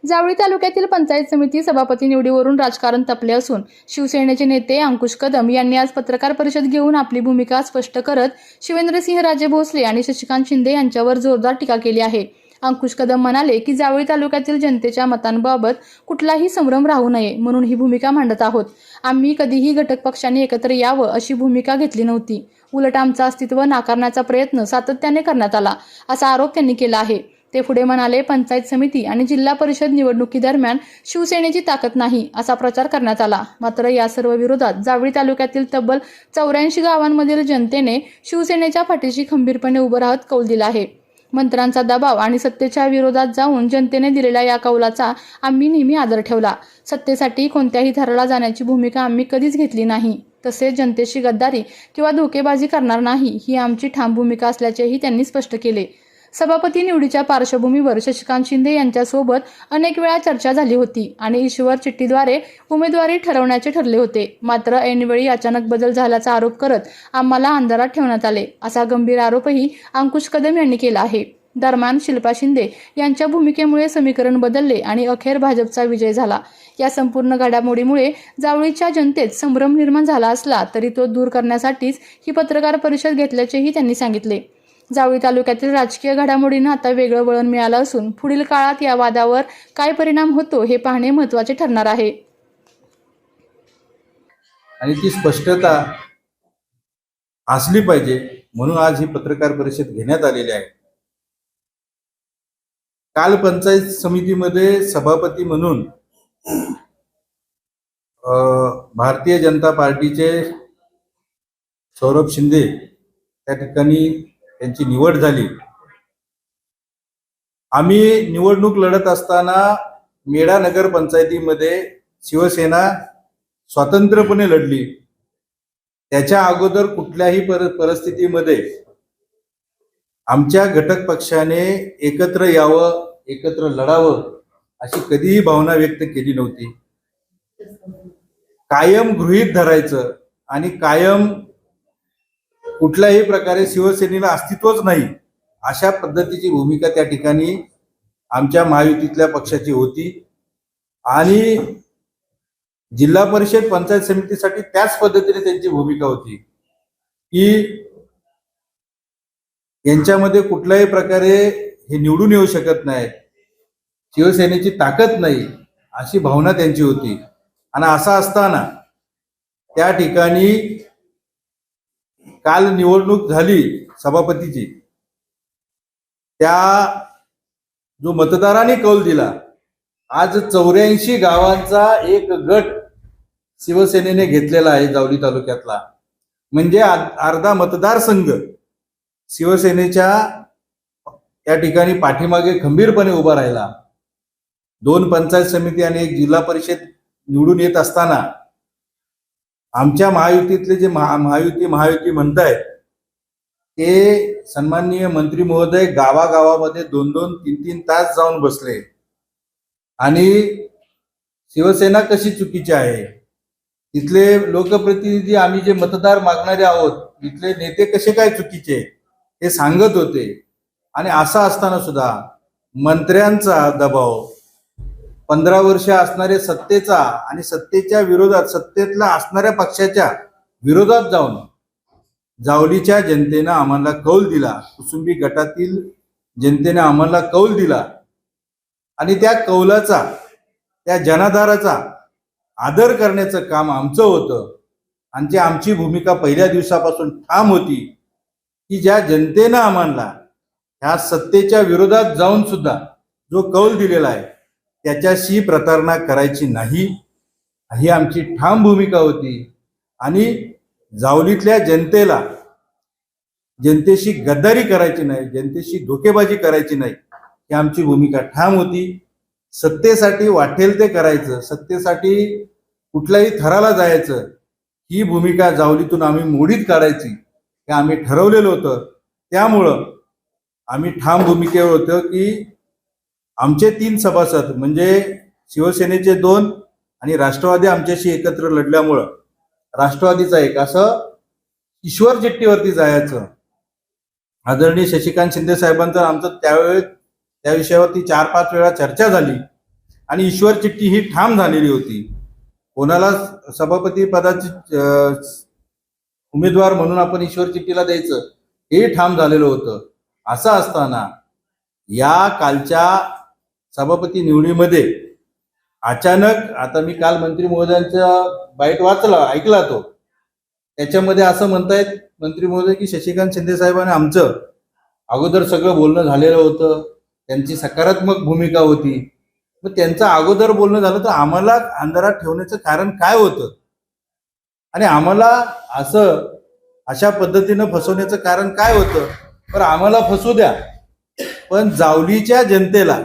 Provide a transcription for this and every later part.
जावळी तालुक्यातील पंचायत समिती सभापती निवडीवरून राजकारण तपले असून शिवसेनेचे नेते अंकुश कदम यांनी आज पत्रकार परिषद घेऊन आपली भूमिका स्पष्ट करत शिवेंद्रसिंहराजे भोसले आणि शशिकांत शिंदे यांच्यावर जोरदार टीका केली आहे। अंकुश कदम म्हणाले की जावळी तालुक्यातील जनतेच्या मतांबाबत कुठलाही संभ्रम राहू नये म्हणून ही भूमिका मांडत आहोत। आम्ही कधीही घटक पक्षांनी एकत्र यावं अशी भूमिका घेतली नव्हती, उलट आमचं अस्तित्व नाकारण्याचा प्रयत्न सातत्याने करण्यात आला असा आरोप त्यांनी केला आहे। ते पुढे म्हणाले, पंचायत समिती आणि जिल्हा परिषद निवडणुकीदरम्यान शिवसेनेची ताकद नाही असा प्रचार करण्यात आला, मात्र या सर्व विरोधात जावळी तालुक्यातील तब्बल 84 गावांमधील जनतेने शिवसेनेच्या पाठीशी खंबीरपणे उभं राहत कौल दिला आहे। मंत्र्यांचा दबाव आणि सत्तेच्या विरोधात जाऊन जनतेने दिलेल्या या कौलाचा आम्ही नेहमी आदर ठेवला। सत्तेसाठी कोणत्याही थराला जाण्याची भूमिका आम्ही कधीच घेतली नाही, तसेच जनतेशी गद्दारी किंवा धोकेबाजी करणार नाही ही आमची ठाम भूमिका असल्याचेही त्यांनी स्पष्ट केले। सभापती निवडीच्या पार्श्वभूमीवर शशिकांत शिंदे यांच्यासोबत अनेक वेळा चर्चा झाली होती आणि ईश्वर चिठ्ठीद्वारे उमेदवारी ठरवण्याचे ठरले होते, मात्र ऐनवेळी अचानक बदल झाल्याचा आरोप करत आम्हाला अंधारात ठेवण्यात आले असा गंभीर आरोपही अंकुश कदम यांनी केला आहे। दरम्यान शिल्पा शिंदे यांच्या भूमिकेमुळे समीकरण बदलले आणि अखेर भाजपचा विजय झाला। या संपूर्ण घडामोडीमुळे जावळीच्या जनतेत संभ्रम निर्माण झाला असला तरी तो दूर करण्यासाठीच ही पत्रकार परिषद घेतल्याचेही त्यांनी सांगितले। जावळी तालुक्यातील राजकीय घडामोडींना आता वेगळं वळण मिळालं असून पुढील काळात या वादावर काय परिणाम होतो हे पाहणे महत्त्वाचे ठरणार आहे। आणि ती स्पष्टता असली पाहिजे म्हणून आज ही पत्रकार परिषद घेण्यात आलेली आहे। काल पंचायत समितीमध्ये सभापती म्हणून भारतीय जनता पार्टीचे सौरभ शिंदे त्या ठिकाणी त्यांची निवड झाली। आम्ही निवडणूक लढत असताना मेढा नगर पंचायतीमध्ये शिवसेना स्वतंत्रपणे लढली। त्याच्या अगोदर कुठल्याही परिस्थितीमध्ये आमच्या घटक पक्षाने एकत्र यावं, एकत्र लढावं अशी कधीही भावना व्यक्त केली नव्हती। कायम गृहीत धरायचं आणि कायम कुठल्याही प्रकारे शिवसेनेला अस्तित्वच नाही अशा पद्धतीची भूमिका त्या ठिकाणी आमच्या महायुतीतल्या पक्षाची होती आणि जिल्हा परिषद पंचायत समितीसाठी त्याच पद्धतीने त्यांची भूमिका होती की यांच्यामध्ये कुठल्याही प्रकारे हे निवडून येऊ शकत नाही, शिवसेनेची ताकद नाही अशी भावना त्यांची होती। आणि असं असताना त्या ठिकाणी काल निवडणूक झाली सभापतीची, त्या जो मतदारांनी कौल दिला, आज 84 गावांचा एक गट शिवसेनेने घेतलेला आहे जावळी तालुक्यातला, म्हणजे अर्धा मतदारसंघ शिवसेनेच्या त्या ठिकाणी पाठीमागे खंबीरपणे उभा राहिला। 2 पंचायत समिती आणि 1 जिल्हा परिषद निवडून येत असताना आमच्या महायुतीतले जे महायुती म्हणतायत ते सन्माननीय मंत्री महोदय गावागावामध्ये 2-2, 3-3 तास जाऊन बसले आणि शिवसेना कशी चुकीची आहे, तिथले लोकप्रतिनिधी आम्ही जे मतदार मागणारे आहोत तिथले नेते कसे काय चुकीचे हे सांगत होते। आणि असं असताना सुद्धा मंत्र्यांचा दबाव, 15 वर्ष असणारे सत्तेचा आणि सत्तेच्या विरोधात सत्तेतला असणाऱ्या पक्षाच्या विरोधात जाऊन जावळीच्या जनतेनं आम्हाला कौल दिला, कुसुंबी गटातील जनतेने आम्हाला कौल दिला आणि त्या कौलाचा, त्या जनाधाराचा आदर करण्याचं काम आमचं होतं। आणि आमची भूमिका पहिल्या दिवसापासून ठाम होती की ज्या जनतेनं आम्हाला ह्या सत्तेच्या विरोधात जाऊन सुद्धा जो कौल दिलेला आहे त्याच्याशी प्रतारणा करायची नाही, ही आमची ठाम भूमिका होती। आणि जावळीतल्या जनतेशी गद्दारी करायची नाही, जनतेशी धोकेबाजी करायची नाही, ही आमची भूमिका ठाम होती। सत्तेसाठी वाटेल ते करायचं, सत्तेसाठी कुठल्याही थराला जायचं, ही भूमिका जावळीतून आम्ही मोडीत काढायची हे आम्ही ठरवलेलं होतं। त्यामुळं आम्ही ठाम भूमिकेवर होतो की आमचे 3 सभासद म्हणजे शिवसेनेचे 2 आणि राष्ट्रवादी आमच्याशी एकत्र लढल्यामुळं राष्ट्रवादीचा 1 असं ईश्वर चिठ्ठीवरती जायचं। आदरणीय शशिकांत शिंदे साहेबांचं आमचं त्या विषयावरती 4-5 वेळा चर्चा झाली आणि ईश्वर चिठ्ठी ही ठाम झालेली होती. कोणाला सभापती पदाची उमेदवार म्हणून आपण ईश्वर चिठ्ठीला द्यायचं हे ठाम झालेलं होतं. असं असताना या कालच्या सभापती निवडीमध्ये अचानक, आता मी काल मंत्री महोदयांचा बाईट ऐकला तो, त्याच्यामध्ये असं म्हणतायत मंत्री महोदय की शशिकांत शिंदे साहेबांनी आमचं अगोदर सगळं बोलणं झालेलं होतं, त्यांची सकारात्मक भूमिका होती. मग त्यांचं अगोदर बोलणं झालं तर आम्हाला अंधारात ठेवण्याचं कारण काय होतं आणि आम्हाला अशा पद्धतीनं फसवण्याचं कारण काय होतं? तर आम्हाला फसू द्या, पण जावलीच्या जनतेला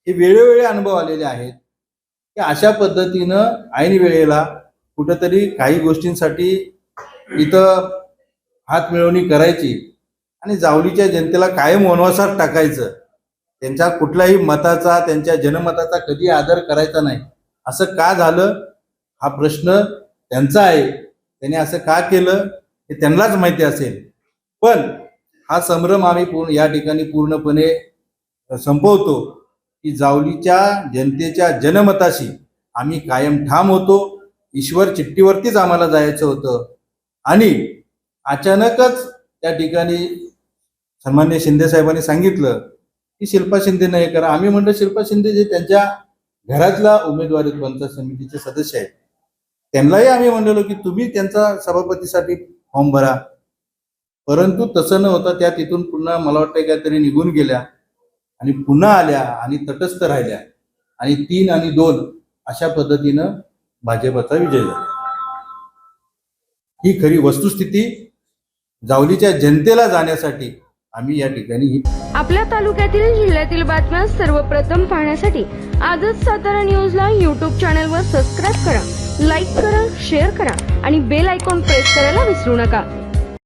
हे वेळोवेळी अनुभव आलेले आहेत की अशा पद्धतीनं ऐन वेळेला कुठंतरी काही गोष्टींसाठी इथं हात मिळवणी करायची आणि जावलीच्या जनतेला कायम वनवासात टाकायचं. त्यांच्या कुठल्याही मताचा, त्यांच्या जनमताचा कधी आदर करायचा नाही. असं का झालं हा प्रश्न त्यांचा आहे. त्यांनी असं का केलं हे त्यांनाच माहिती असेल. पण हा संभ्रम आम्ही या ठिकाणी पूर्णपणे संपवतो की जावलीच्या जनतेच्या जनमताशी आम्ही कायम ठाम होतो. ईश्वर चिठ्ठीवरतीच आम्हाला जायचं होतं आणि अचानकच त्या ठिकाणी सन्माननीय शिंदे साहेबांनी सांगितलं की शिल्पा शिंदेनं हे करा. आम्ही म्हणलं शिल्पा शिंदे जे त्यांच्या घरातला उमेदवार पंचायत समितीचे सदस्य आहेत त्यांनाही आम्ही म्हणलेलो की तुम्ही त्यांचा सभापतीसाठी फॉर्म भरा. परंतु तसं न होता त्या तिथून पुन्हा मला वाटतं काहीतरी निघून गेल्या आणि पुन्हा आल्या आणि तटस्थ राहिल्या आणि 3 आणि 2 अशा पद्धतीनं भाजपचा विजय झाला. ही खरी वस्तुस्थिती. जावलीच्या जनतेला जाण्यासाठी आम्ही या ठिकाणी आपल्या तालुक्यातील जिल्ह्यातील बातम्या सर्वप्रथम पाहण्यासाठी आजच सातारा न्यूजला YouTube चॅनलवर सबस्क्राईब करा, लाईक करा, शेअर करा आणि बेल आयकॉन प्रेस करायला विसरू नका.